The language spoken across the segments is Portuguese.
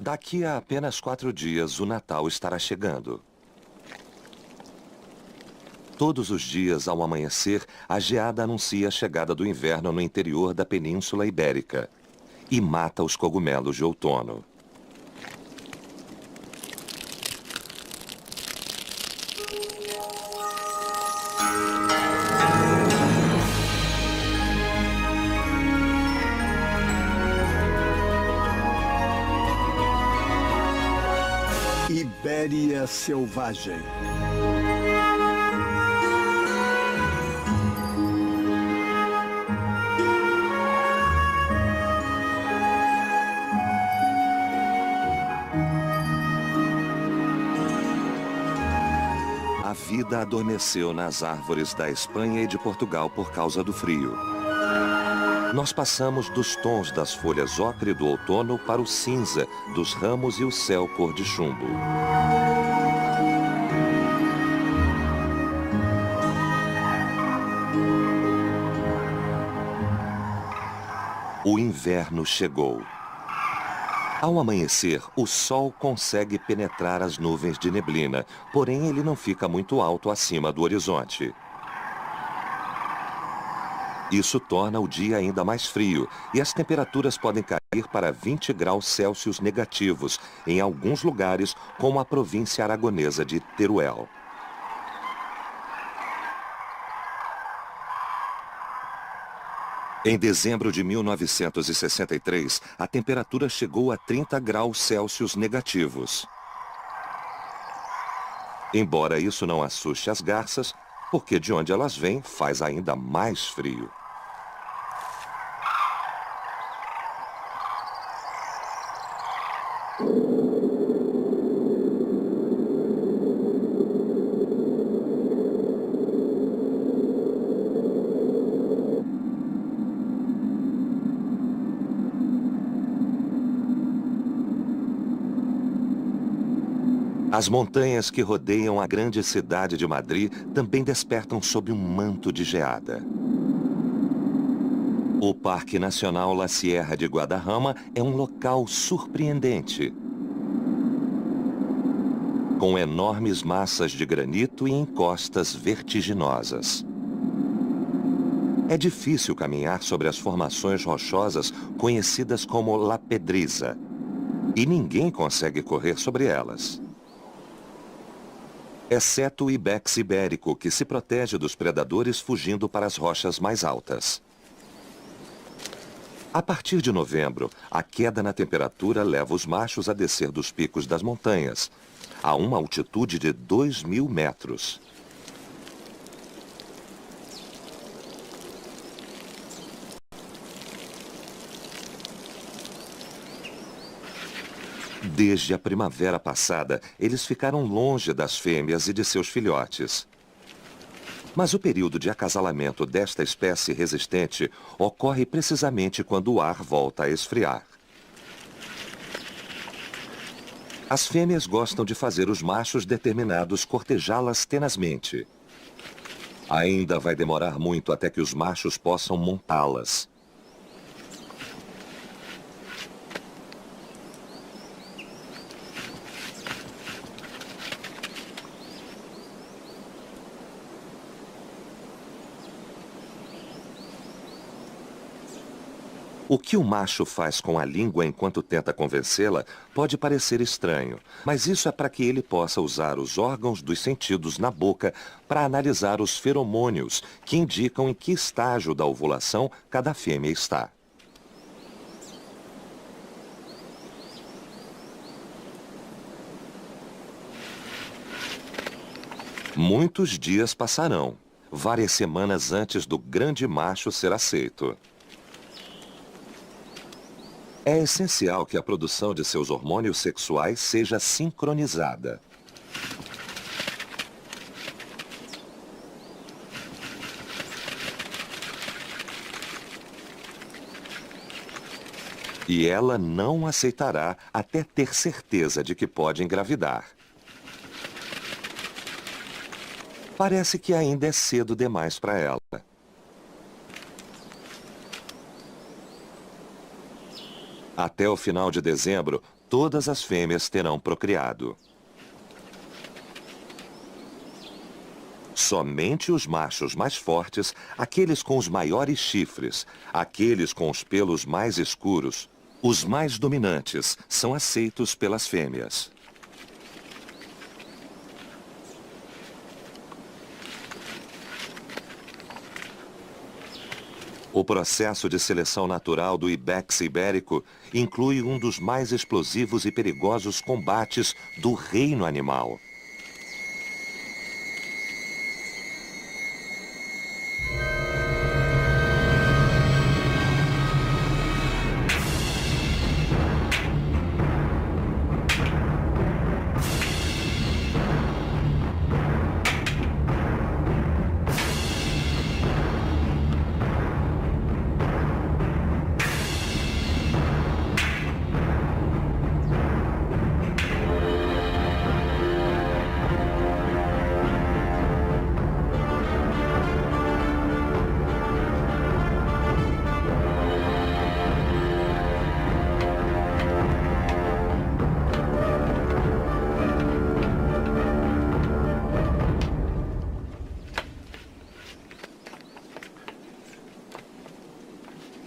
Daqui a apenas 4 dias, o Natal estará chegando. Todos os dias, ao amanhecer, a geada anuncia a chegada do inverno no interior da Península Ibérica e mata os cogumelos de outono. Ibéria selvagem. A vida adormeceu nas árvores da Espanha e de Portugal por causa do frio. Nós passamos dos tons das folhas ocre do outono para o cinza dos ramos e o céu cor de chumbo. O inverno chegou. Ao amanhecer, o sol consegue penetrar as nuvens de neblina, porém ele não fica muito alto acima do horizonte. Isso torna o dia ainda mais frio e as temperaturas podem cair para 20 graus Celsius negativos em alguns lugares, como a província aragonesa de Teruel. Em dezembro de 1963, a temperatura chegou a 30 graus Celsius negativos. Embora isso não assuste as garças, porque de onde elas vêm faz ainda mais frio. As montanhas que rodeiam a grande cidade de Madrid também despertam sob um manto de geada. O Parque Nacional La Sierra de Guadarrama é um local surpreendente, com enormes massas de granito e encostas vertiginosas. É difícil caminhar sobre as formações rochosas conhecidas como La Pedriza, e ninguém consegue correr sobre elas. Exceto o ibex ibérico, que se protege dos predadores fugindo para as rochas mais altas. A partir de novembro, a queda na temperatura leva os machos a descer dos picos das montanhas, a uma altitude de 2.000 metros. Desde a primavera passada, eles ficaram longe das fêmeas e de seus filhotes. Mas o período de acasalamento desta espécie resistente ocorre precisamente quando o ar volta a esfriar. As fêmeas gostam de fazer os machos determinados cortejá-las tenazmente. Ainda vai demorar muito até que os machos possam montá-las. O que o macho faz com a língua enquanto tenta convencê-la pode parecer estranho, mas isso é para que ele possa usar os órgãos dos sentidos na boca para analisar os feromônios que indicam em que estágio da ovulação cada fêmea está. Muitos dias passarão, várias semanas antes do grande macho ser aceito. É essencial que a produção de seus hormônios sexuais seja sincronizada. E ela não aceitará até ter certeza de que pode engravidar. Parece que ainda é cedo demais para ela. Até o final de dezembro, todas as fêmeas terão procriado. Somente os machos mais fortes, aqueles com os maiores chifres, aqueles com os pelos mais escuros, os mais dominantes, são aceitos pelas fêmeas. O processo de seleção natural do ibex ibérico inclui um dos mais explosivos e perigosos combates do reino animal.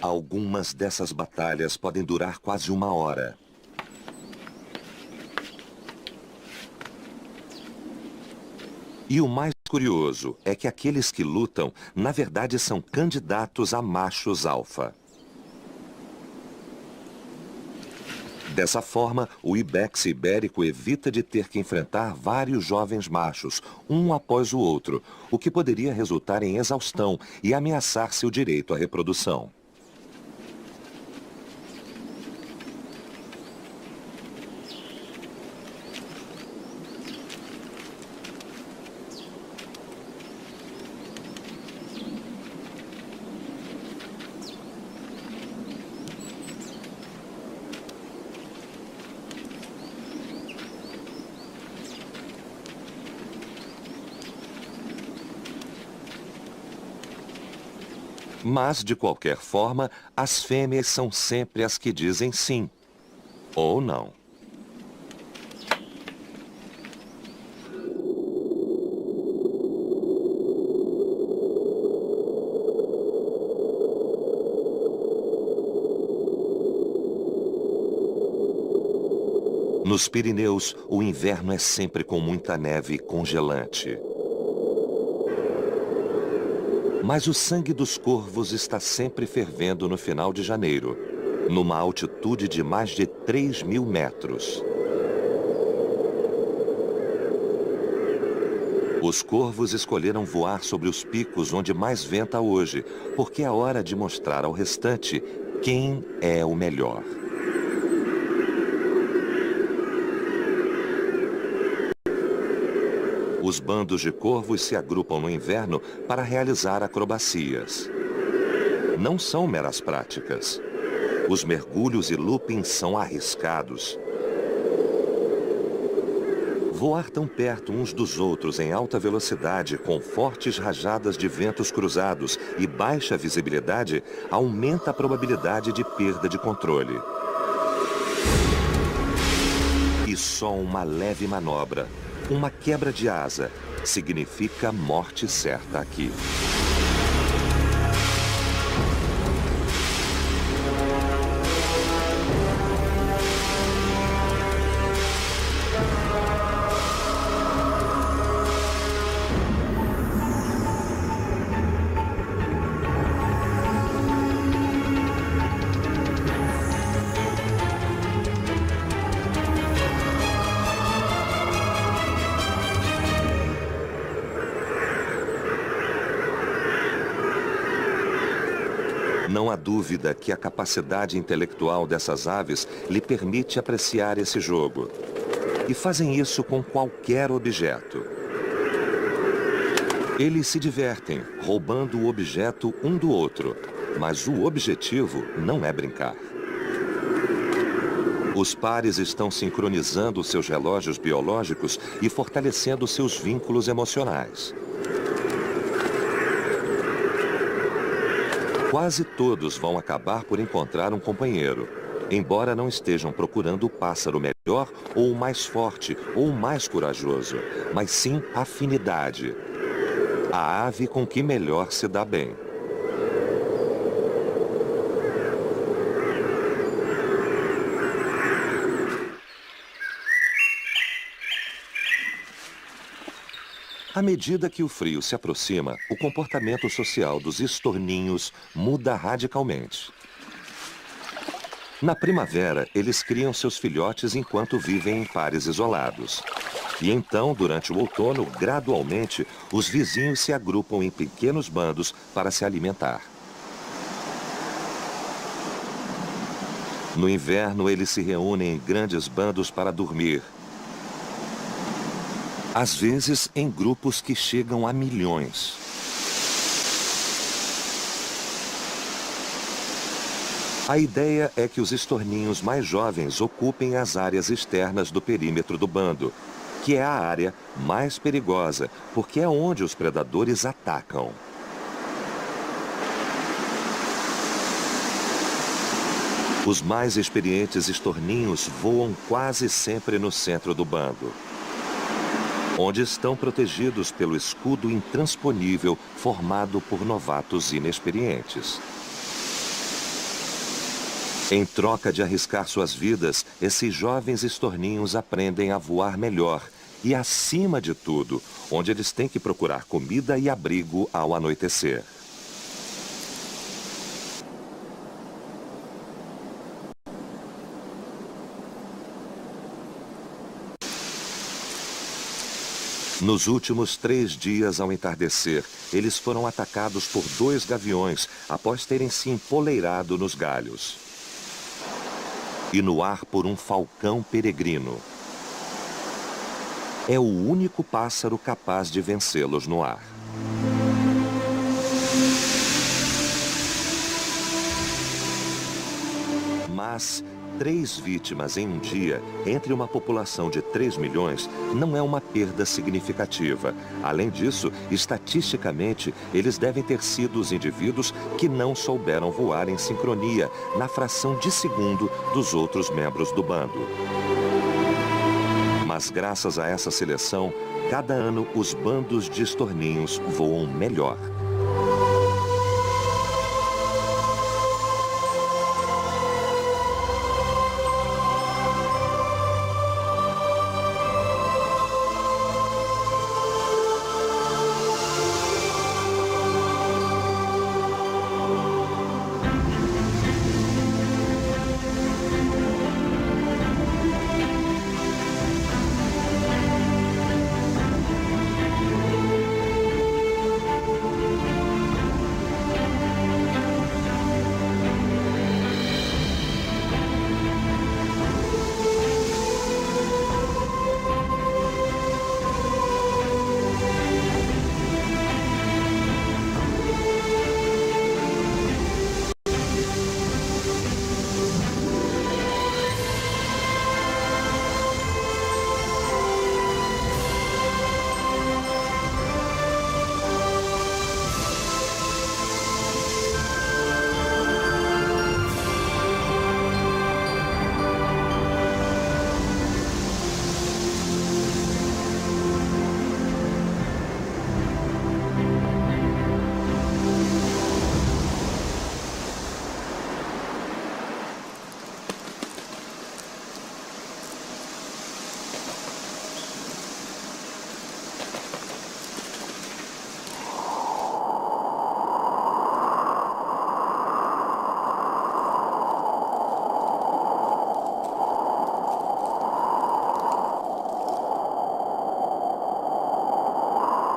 Algumas dessas batalhas podem durar quase 1 hora. E o mais curioso é que aqueles que lutam, na verdade, são candidatos a machos alfa. Dessa forma, o ibex ibérico evita de ter que enfrentar vários jovens machos, um após o outro, o que poderia resultar em exaustão e ameaçar seu direito à reprodução. Mas, de qualquer forma, as fêmeas são sempre as que dizem sim, ou não. Nos Pirineus, o inverno é sempre com muita neve congelante. Mas o sangue dos corvos está sempre fervendo no final de janeiro, numa altitude de mais de 3.000 metros. Os corvos escolheram voar sobre os picos onde mais venta hoje, porque é hora de mostrar ao restante quem é o melhor. Os bandos de corvos se agrupam no inverno para realizar acrobacias. Não são meras práticas. Os mergulhos e loopings são arriscados. Voar tão perto uns dos outros em alta velocidade, com fortes rajadas de ventos cruzados e baixa visibilidade, aumenta a probabilidade de perda de controle. E só uma leve manobra, uma quebra de asa, significa morte certa aqui. Não há dúvida que a capacidade intelectual dessas aves lhe permite apreciar esse jogo. E fazem isso com qualquer objeto. Eles se divertem, roubando o objeto um do outro, mas o objetivo não é brincar. Os pares estão sincronizando seus relógios biológicos e fortalecendo seus vínculos emocionais. Quase todos vão acabar por encontrar um companheiro, embora não estejam procurando o pássaro melhor ou o mais forte ou o mais corajoso, mas sim afinidade. A ave com que melhor se dá bem. À medida que o frio se aproxima, o comportamento social dos estorninhos muda radicalmente. Na primavera, eles criam seus filhotes enquanto vivem em pares isolados. E então, durante o outono, gradualmente, os vizinhos se agrupam em pequenos bandos para se alimentar. No inverno, eles se reúnem em grandes bandos para dormir. Às vezes, em grupos que chegam a milhões. A ideia é que os estorninhos mais jovens ocupem as áreas externas do perímetro do bando, que é a área mais perigosa, porque é onde os predadores atacam. Os mais experientes estorninhos voam quase sempre no centro do bando, onde estão protegidos pelo escudo intransponível formado por novatos inexperientes. Em troca de arriscar suas vidas, esses jovens estorninhos aprendem a voar melhor e, acima de tudo, onde eles têm que procurar comida e abrigo ao anoitecer. Nos últimos 3 dias ao entardecer, eles foram atacados por 2 gaviões após terem se empoleirado nos galhos. E no ar por um falcão peregrino. É o único pássaro capaz de vencê-los no ar. Mas 3 vítimas em um dia, entre uma população de 3 milhões, não é uma perda significativa. Além disso, estatisticamente, eles devem ter sido os indivíduos que não souberam voar em sincronia, na fração de segundo dos outros membros do bando. Mas graças a essa seleção, cada ano os bandos de estorninhos voam melhor.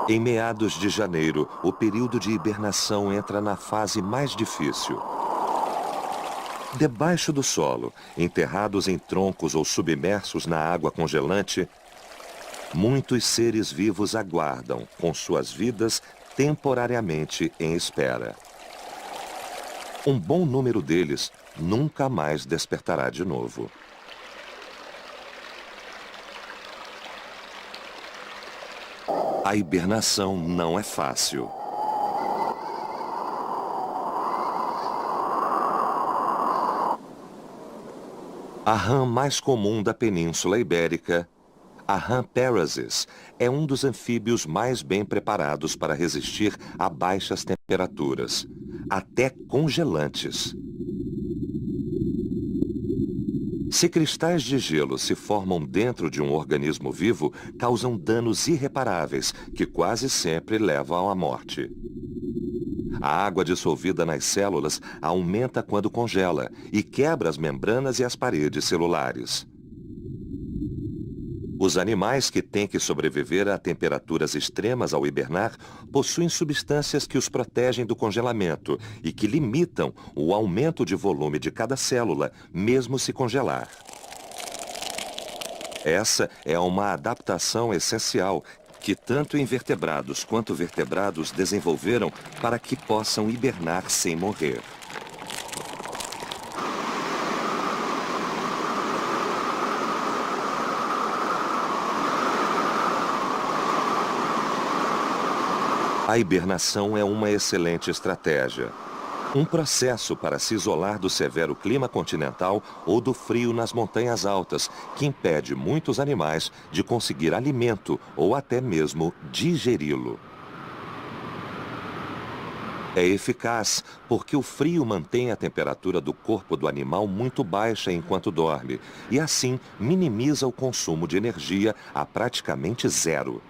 Em meados de janeiro, o período de hibernação entra na fase mais difícil. Debaixo do solo, enterrados em troncos ou submersos na água congelante, muitos seres vivos aguardam, com suas vidas temporariamente em espera. Um bom número deles nunca mais despertará de novo. A hibernação não é fácil. A rã mais comum da Península Ibérica, a rã parasis, é um dos anfíbios mais bem preparados para resistir a baixas temperaturas, até congelantes. Se cristais de gelo se formam dentro de um organismo vivo, causam danos irreparáveis que quase sempre levam à morte. A água dissolvida nas células aumenta quando congela e quebra as membranas e as paredes celulares. Os animais que têm que sobreviver a temperaturas extremas ao hibernar possuem substâncias que os protegem do congelamento e que limitam o aumento de volume de cada célula, mesmo se congelar. Essa é uma adaptação essencial que tanto invertebrados quanto vertebrados desenvolveram para que possam hibernar sem morrer. A hibernação é uma excelente estratégia. Um processo para se isolar do severo clima continental ou do frio nas montanhas altas, que impede muitos animais de conseguir alimento ou até mesmo digeri-lo. É eficaz porque o frio mantém a temperatura do corpo do animal muito baixa enquanto dorme e assim minimiza o consumo de energia a praticamente zero.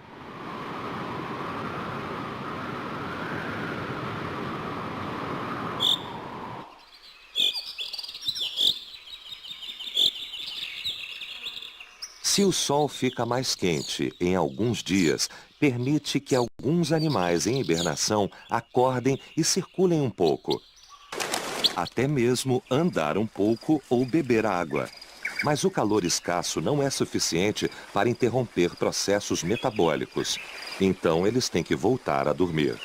Se o sol fica mais quente em alguns dias, permite que alguns animais em hibernação acordem e circulem um pouco. Até mesmo andar um pouco ou beber água. Mas o calor escasso não é suficiente para interromper processos metabólicos. Então eles têm que voltar a dormir.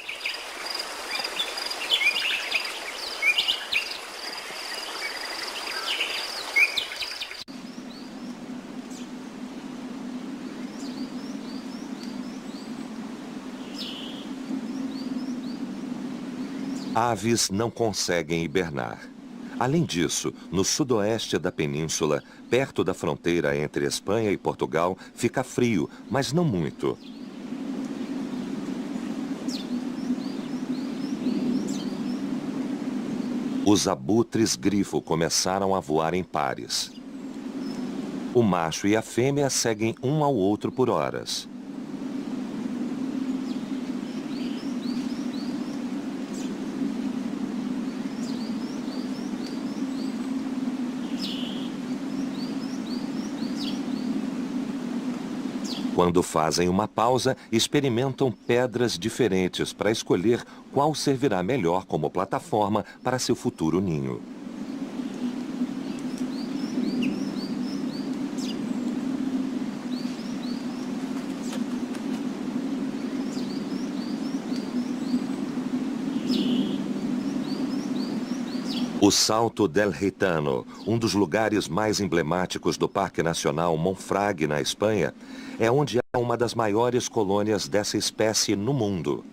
Aves não conseguem hibernar. Além disso, no sudoeste da península, perto da fronteira entre Espanha e Portugal, fica frio, mas não muito. Os abutres grifo começaram a voar em pares. O macho e a fêmea seguem um ao outro por horas. Quando fazem uma pausa, experimentam pedras diferentes para escolher qual servirá melhor como plataforma para seu futuro ninho. O Salto del Gitano, um dos lugares mais emblemáticos do Parque Nacional Monfragüe, na Espanha, é onde há uma das maiores colônias dessa espécie no mundo.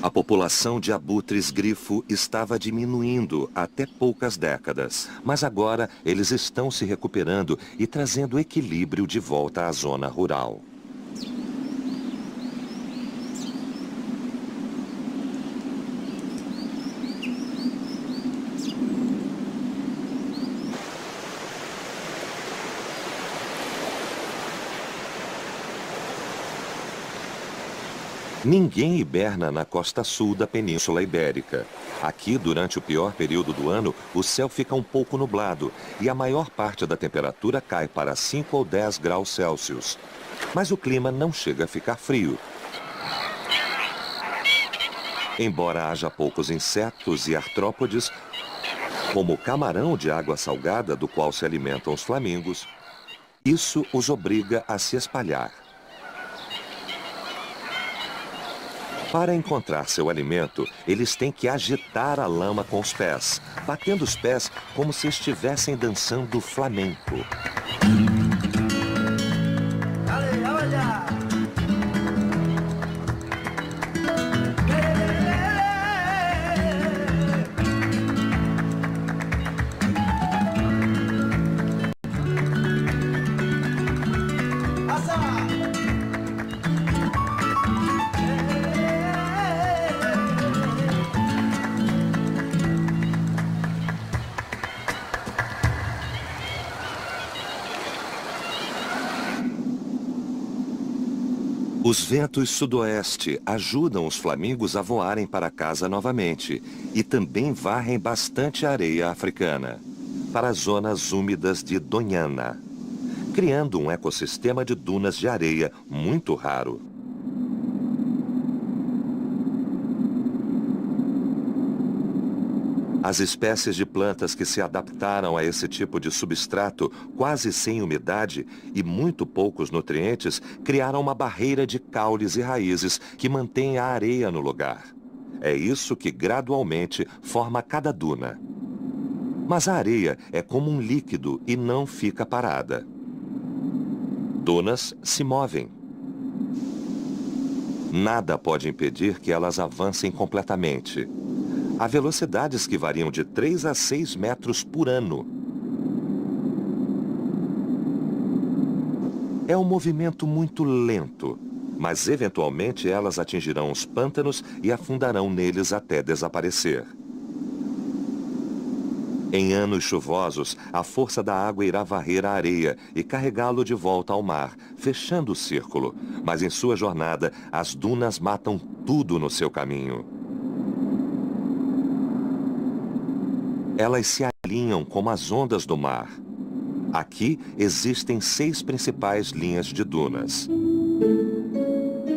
A população de abutres grifo estava diminuindo até poucas décadas, mas agora eles estão se recuperando e trazendo equilíbrio de volta à zona rural. Ninguém hiberna na costa sul da Península Ibérica. Aqui, durante o pior período do ano, o céu fica um pouco nublado e a maior parte da temperatura cai para 5 ou 10 graus Celsius. Mas o clima não chega a ficar frio. Embora haja poucos insetos e artrópodes, como o camarão de água salgada do qual se alimentam os flamingos, isso os obriga a se espalhar. Para encontrar seu alimento, eles têm que agitar a lama com os pés, batendo os pés como se estivessem dançando flamenco. Os ventos sudoeste ajudam os flamingos a voarem para casa novamente e também varrem bastante areia africana para as zonas úmidas de Donyana, criando um ecossistema de dunas de areia muito raro. As espécies de plantas que se adaptaram a esse tipo de substrato, quase sem umidade e muito poucos nutrientes, criaram uma barreira de caules e raízes que mantém a areia no lugar. É isso que gradualmente forma cada duna. Mas a areia é como um líquido e não fica parada. Dunas se movem. Nada pode impedir que elas avancem completamente. Há velocidades que variam de 3 a 6 metros por ano. É um movimento muito lento, mas eventualmente elas atingirão os pântanos e afundarão neles até desaparecer. Em anos chuvosos, a força da água irá varrer a areia e carregá-lo de volta ao mar, fechando o círculo. Mas em sua jornada, as dunas matam tudo no seu caminho. Elas se alinham como as ondas do mar. Aqui existem 6 principais linhas de dunas.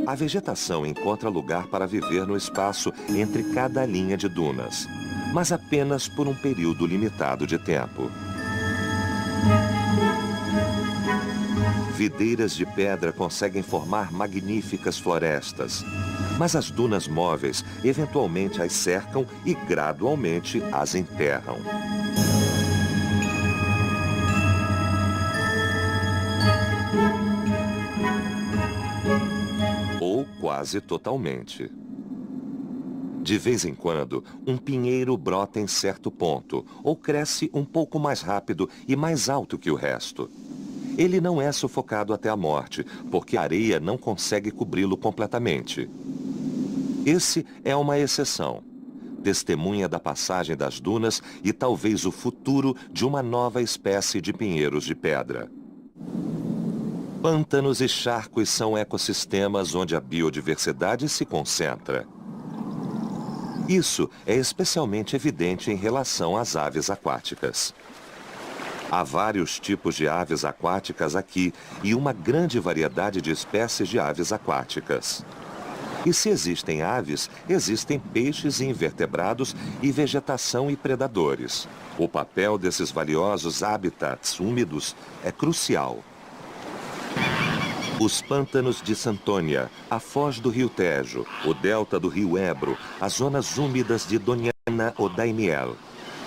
A vegetação encontra lugar para viver no espaço entre cada linha de dunas, mas apenas por um período limitado de tempo. Videiras de pedra conseguem formar magníficas florestas, mas as dunas móveis eventualmente as cercam e gradualmente as enterram. Ou quase totalmente. De vez em quando, um pinheiro brota em certo ponto, ou cresce um pouco mais rápido e mais alto que o resto. Ele não é sufocado até a morte, porque a areia não consegue cobri-lo completamente. Esse é uma exceção. Testemunha da passagem das dunas e talvez o futuro de uma nova espécie de pinheiros de pedra. Pântanos e charcos são ecossistemas onde a biodiversidade se concentra. Isso é especialmente evidente em relação às aves aquáticas. Há vários tipos de aves aquáticas aqui e uma grande variedade de espécies de aves aquáticas. E se existem aves, existem peixes e invertebrados e vegetação e predadores. O papel desses valiosos habitats úmidos é crucial. Os pântanos de Santônia, a foz do rio Tejo, o delta do rio Ebro, as zonas úmidas de Donyana ou Daimiel.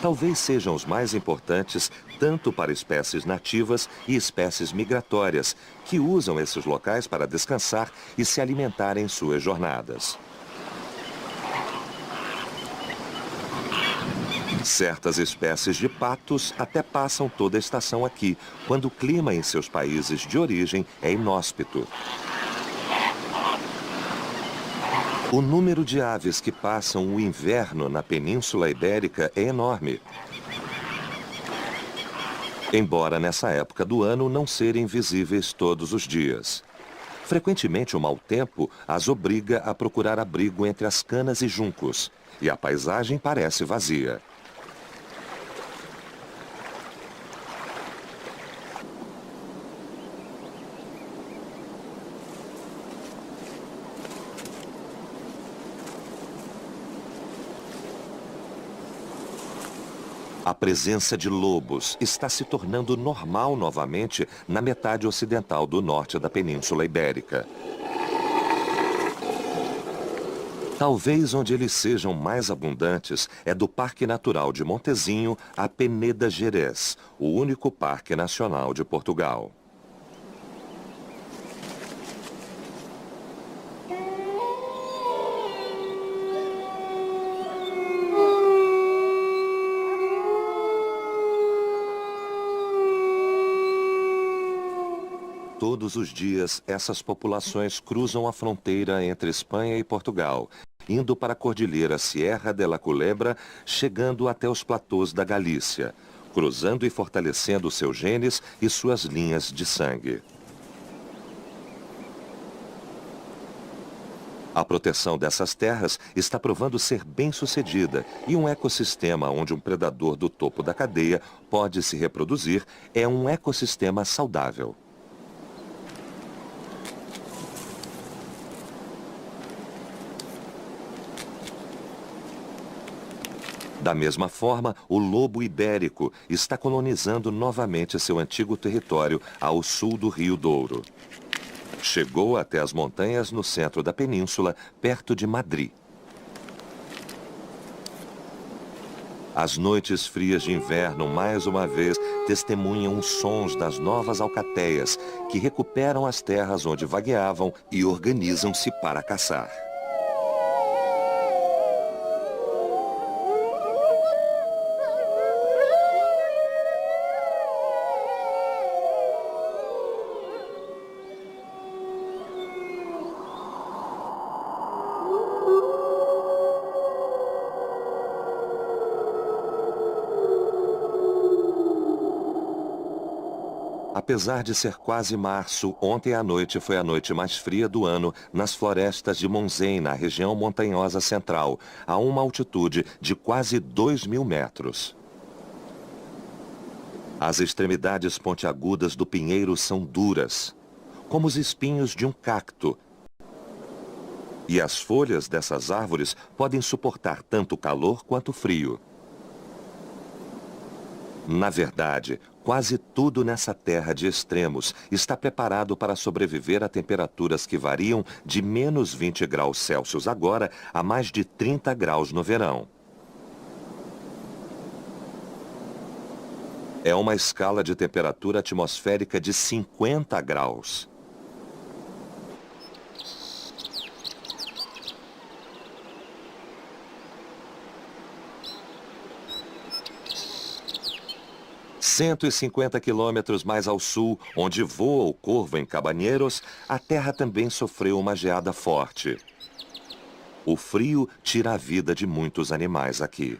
Talvez sejam os mais importantes tanto para espécies nativas e espécies migratórias, que usam esses locais para descansar e se alimentar em suas jornadas. Certas espécies de patos até passam toda a estação aqui, quando o clima em seus países de origem é inóspito. O número de aves que passam o inverno na Península Ibérica é enorme. Embora nessa época do ano não serem visíveis todos os dias. Frequentemente o mau tempo as obriga a procurar abrigo entre as canas e juncos, e a paisagem parece vazia. A presença de lobos está se tornando normal novamente na metade ocidental do norte da Península Ibérica. Talvez onde eles sejam mais abundantes é do Parque Natural de Montezinho a Peneda Gerês, o único parque nacional de Portugal. Todos os dias, essas populações cruzam a fronteira entre Espanha e Portugal, indo para a Cordilheira Sierra de la Culebra, chegando até os platôs da Galícia, cruzando e fortalecendo seus genes e suas linhas de sangue. A proteção dessas terras está provando ser bem-sucedida e um ecossistema onde um predador do topo da cadeia pode se reproduzir é um ecossistema saudável. Da mesma forma, o lobo ibérico está colonizando novamente seu antigo território ao sul do Rio Douro. Chegou até as montanhas no centro da península, perto de Madrid. As noites frias de inverno, mais uma vez, testemunham os sons das novas alcateias, que recuperam as terras onde vagueavam e organizam-se para caçar. Apesar de ser quase março, ontem à noite foi a noite mais fria do ano nas florestas de Montseny, na região montanhosa central, a uma altitude de quase 2.000 metros. As extremidades pontiagudas do pinheiro são duras, como os espinhos de um cacto. E as folhas dessas árvores podem suportar tanto calor quanto frio. Na verdade, quase tudo nessa terra de extremos está preparado para sobreviver a temperaturas que variam de menos 20 graus Celsius agora a mais de 30 graus no verão. É uma escala de temperatura atmosférica de 50 graus. ...150 quilômetros mais ao sul, onde voa o corvo em Cabaneiros, a terra também sofreu uma geada forte. O frio tira a vida de muitos animais aqui.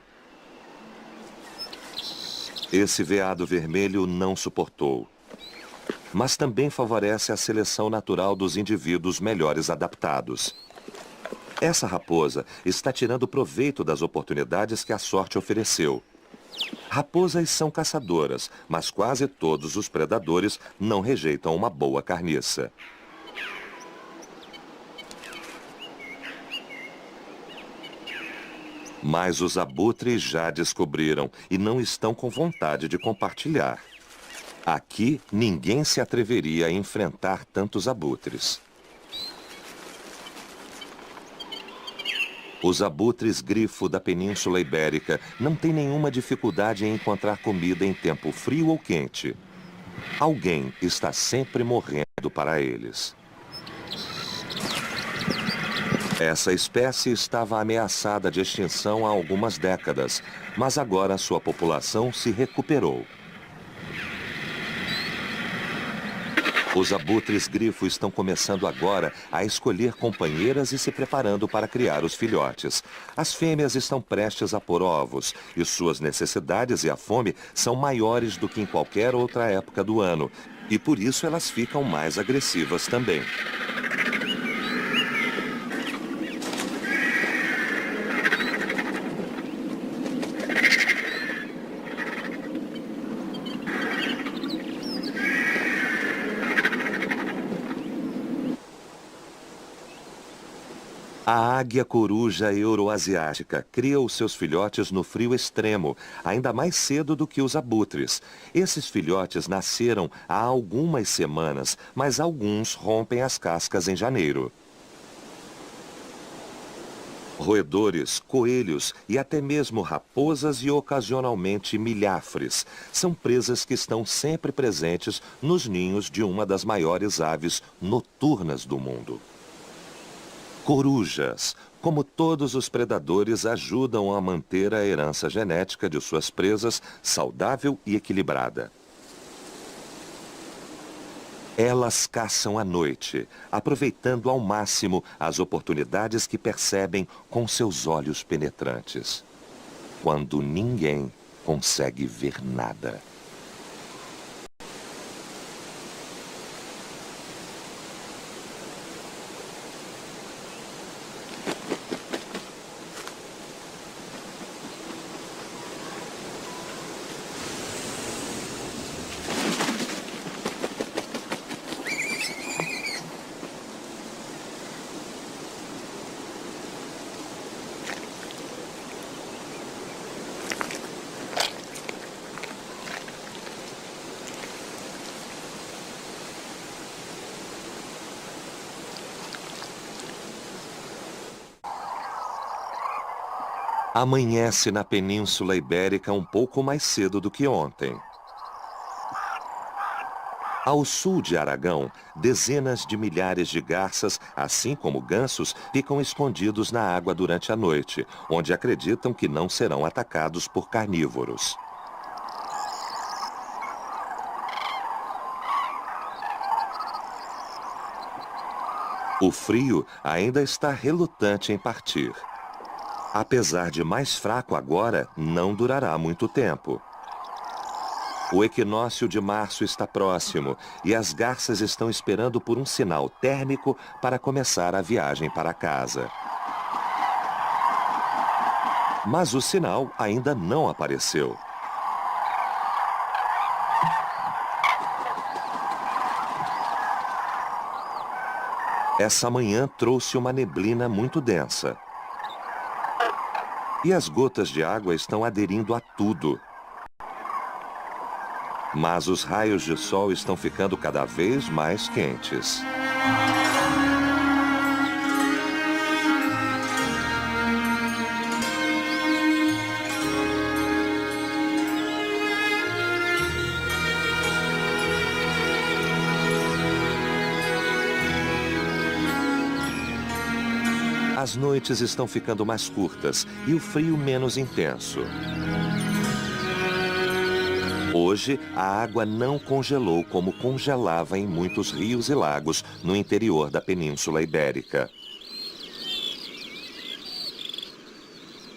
Esse veado vermelho não suportou. Mas também favorece a seleção natural dos indivíduos melhores adaptados. Essa raposa está tirando proveito das oportunidades que a sorte ofereceu. Raposas são caçadoras, mas quase todos os predadores não rejeitam uma boa carniça. Mas os abutres já descobriram e não estão com vontade de compartilhar. Aqui, ninguém se atreveria a enfrentar tantos abutres. Os abutres grifo da Península Ibérica não têm nenhuma dificuldade em encontrar comida em tempo frio ou quente. Alguém está sempre morrendo para eles. Essa espécie estava ameaçada de extinção há algumas décadas, mas agora sua população se recuperou. Os abutres grifo estão começando agora a escolher companheiras e se preparando para criar os filhotes. As fêmeas estão prestes a pôr ovos e suas necessidades e a fome são maiores do que em qualquer outra época do ano. E por isso elas ficam mais agressivas também. A águia coruja euroasiática cria os seus filhotes no frio extremo, ainda mais cedo do que os abutres. Esses filhotes nasceram há algumas semanas, mas alguns rompem as cascas em janeiro. Roedores, coelhos e até mesmo raposas e ocasionalmente milhafres são presas que estão sempre presentes nos ninhos de uma das maiores aves noturnas do mundo. Corujas, como todos os predadores, ajudam a manter a herança genética de suas presas saudável e equilibrada. Elas caçam à noite, aproveitando ao máximo as oportunidades que percebem com seus olhos penetrantes, quando ninguém consegue ver nada. Amanhece na Península Ibérica um pouco mais cedo do que ontem. Ao sul de Aragão, dezenas de milhares de garças, assim como gansos, ficam escondidos na água durante a noite, onde acreditam que não serão atacados por carnívoros. O frio ainda está relutante em partir. Apesar de mais fraco agora, não durará muito tempo. O equinócio de março está próximo e as garças estão esperando por um sinal térmico para começar a viagem para casa. Mas o sinal ainda não apareceu. Essa manhã trouxe uma neblina muito densa. E as gotas de água estão aderindo a tudo. Mas os raios de sol estão ficando cada vez mais quentes. As noites estão ficando mais curtas e o frio menos intenso. Hoje, a água não congelou como congelava em muitos rios e lagos no interior da Península Ibérica.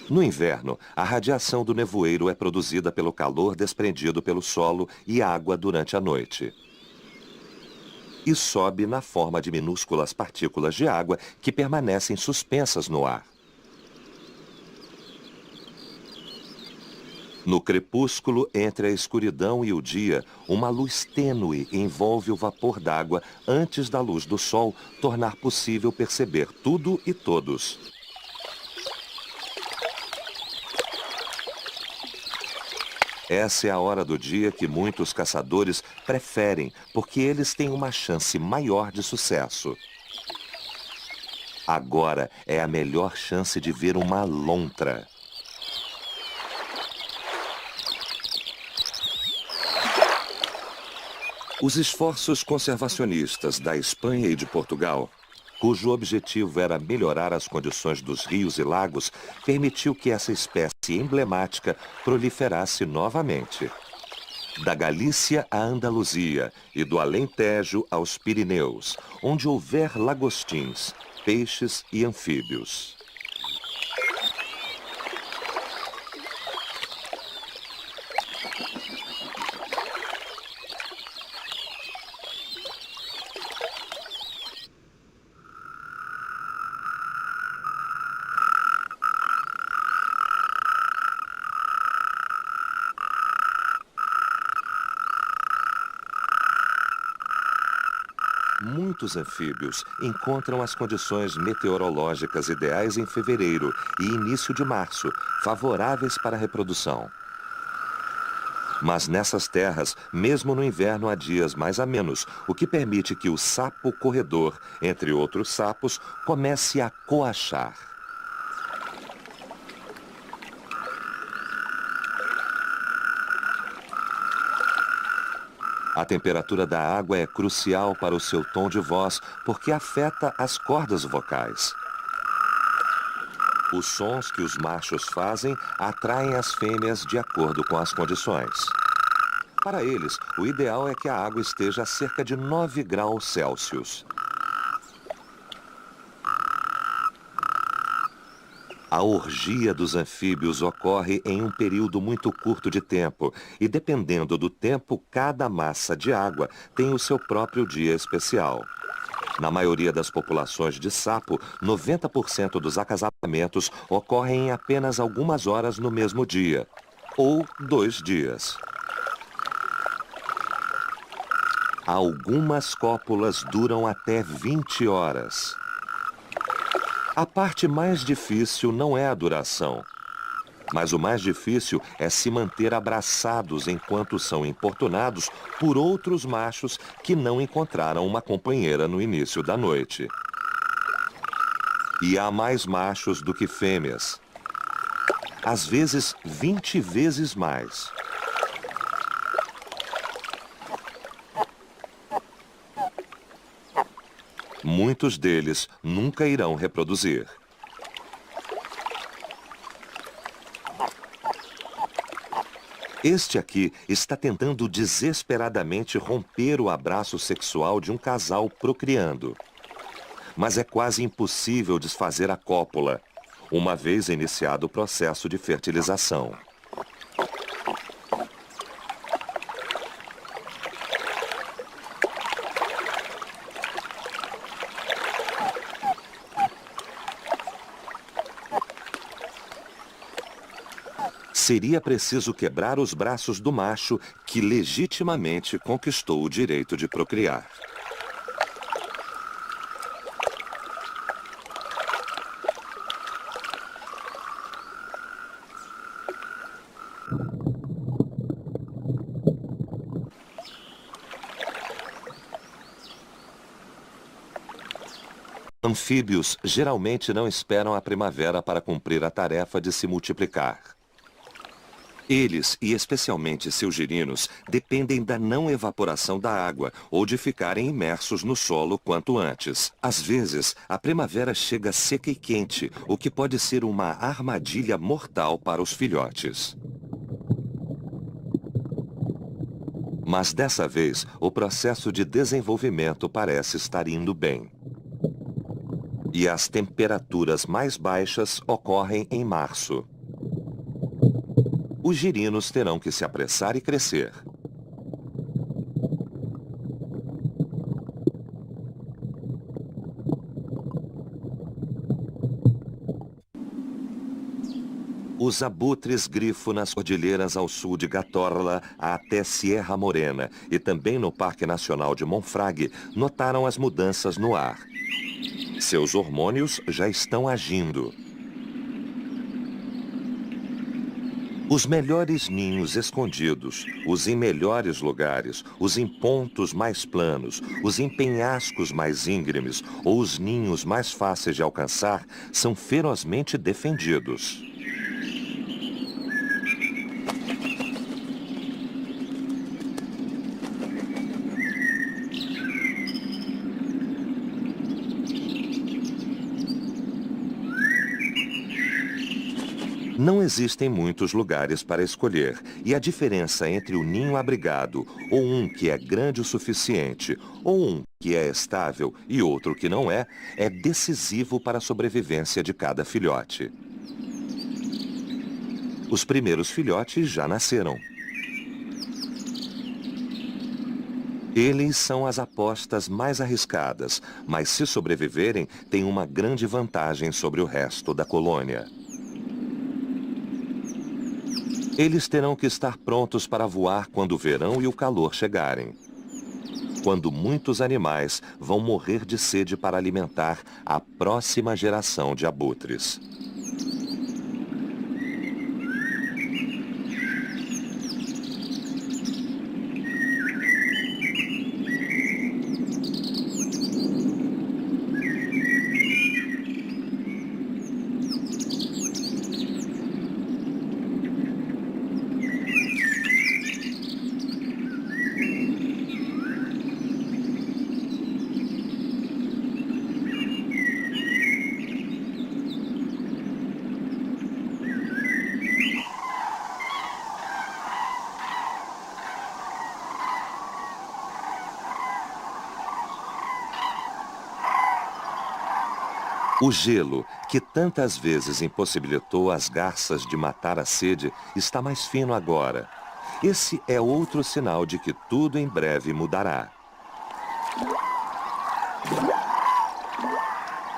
No inverno, a radiação do nevoeiro é produzida pelo calor desprendido pelo solo e água durante a noite. E sobe na forma de minúsculas partículas de água que permanecem suspensas no ar. No crepúsculo, entre a escuridão e o dia, uma luz tênue envolve o vapor d'água antes da luz do sol tornar possível perceber tudo e todos. Essa é a hora do dia que muitos caçadores preferem, porque eles têm uma chance maior de sucesso. Agora é a melhor chance de ver uma lontra. Os esforços conservacionistas da Espanha e de Portugal, cujo objetivo era melhorar as condições dos rios e lagos, permitiu que essa espécie emblemática proliferasse novamente. Da Galícia à Andaluzia e do Alentejo aos Pirineus, onde houver lagostins, peixes e anfíbios. Muitos anfíbios encontram as condições meteorológicas ideais em fevereiro e início de março, favoráveis para a reprodução. Mas nessas terras, mesmo no inverno, há dias mais amenos, o que permite que o sapo corredor, entre outros sapos, comece a coachar. A temperatura da água é crucial para o seu tom de voz porque afeta as cordas vocais. Os sons que os machos fazem atraem as fêmeas de acordo com as condições. Para eles, o ideal é que a água esteja a cerca de 9 graus Celsius. A orgia dos anfíbios ocorre em um período muito curto de tempo e, dependendo do tempo, cada massa de água tem o seu próprio dia especial. Na maioria das populações de sapo, 90% dos acasalamentos ocorrem em apenas algumas horas no mesmo dia, ou 2 dias. Algumas cópulas duram até 20 horas. A parte mais difícil não é a duração, mas o mais difícil é se manter abraçados enquanto são importunados por outros machos que não encontraram uma companheira no início da noite. E há mais machos do que fêmeas. Às vezes, 20 vezes mais. Muitos deles nunca irão reproduzir. Este aqui está tentando desesperadamente romper o abraço sexual de um casal procriando. Mas é quase impossível desfazer a cópula, uma vez iniciado o processo de fertilização. Seria preciso quebrar os braços do macho que legitimamente conquistou o direito de procriar. Anfíbios geralmente não esperam a primavera para cumprir a tarefa de se multiplicar. Eles, e especialmente seus girinos, dependem da não evaporação da água ou de ficarem imersos no solo quanto antes. Às vezes, a primavera chega seca e quente, o que pode ser uma armadilha mortal para os filhotes. Mas dessa vez, o processo de desenvolvimento parece estar indo bem. E as temperaturas mais baixas ocorrem em março. Os girinos terão que se apressar e crescer. Os abutres grifo nas cordilheiras ao sul de Gatorla até Sierra Morena e também no Parque Nacional de Monfragüe notaram as mudanças no ar. Seus hormônios já estão agindo. Os melhores ninhos escondidos, os em melhores lugares, os em pontos mais planos, os em penhascos mais íngremes ou os ninhos mais fáceis de alcançar são ferozmente defendidos. Não existem muitos lugares para escolher, e a diferença entre o ninho abrigado, ou um que é grande o suficiente, ou um que é estável e outro que não é decisivo para a sobrevivência de cada filhote. Os primeiros filhotes já nasceram. Eles são as apostas mais arriscadas, mas se sobreviverem, têm uma grande vantagem sobre o resto da colônia. Eles terão que estar prontos para voar quando o verão e o calor chegarem. Quando muitos animais vão morrer de sede para alimentar a próxima geração de abutres. O gelo, que tantas vezes impossibilitou as garças de matar a sede, está mais fino agora. Esse é outro sinal de que tudo em breve mudará.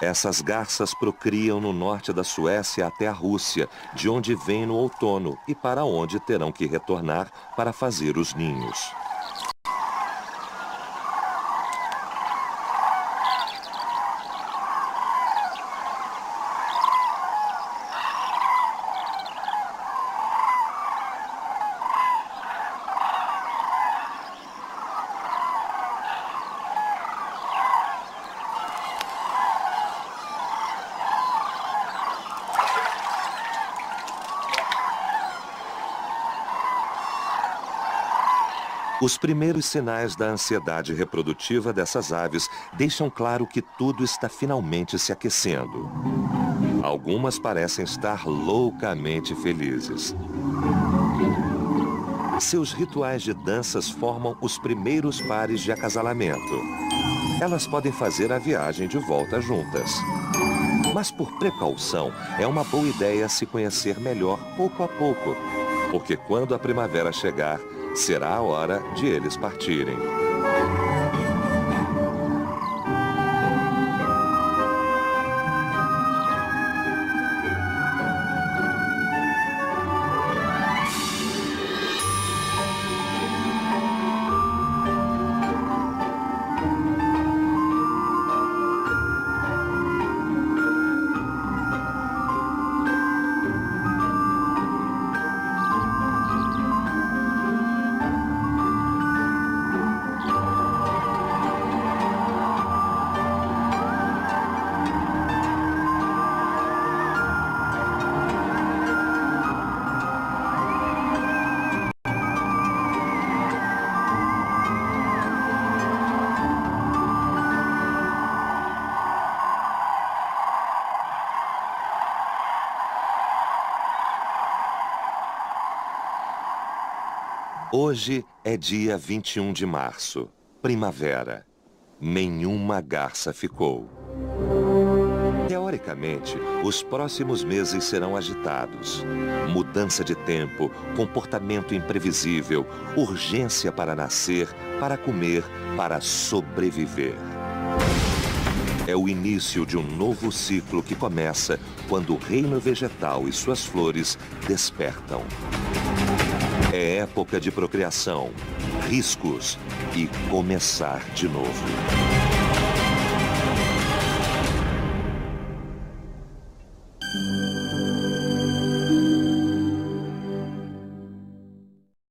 Essas garças procriam no norte da Suécia até a Rússia, de onde vêm no outono e para onde terão que retornar para fazer os ninhos. Os primeiros sinais da ansiedade reprodutiva dessas aves deixam claro que tudo está finalmente se aquecendo. Algumas parecem estar loucamente felizes. Seus rituais de danças formam os primeiros pares de acasalamento. Elas podem fazer a viagem de volta juntas. Mas por precaução, é uma boa ideia se conhecer melhor pouco a pouco, porque quando a primavera chegar, será a hora de eles partirem. Hoje é dia 21 de março, primavera. Nenhuma garça ficou. Teoricamente, os próximos meses serão agitados. Mudança de tempo, comportamento imprevisível, urgência para nascer, para comer, para sobreviver. É o início de um novo ciclo que começa quando o reino vegetal e suas flores despertam. É época de procriação, riscos e começar de novo.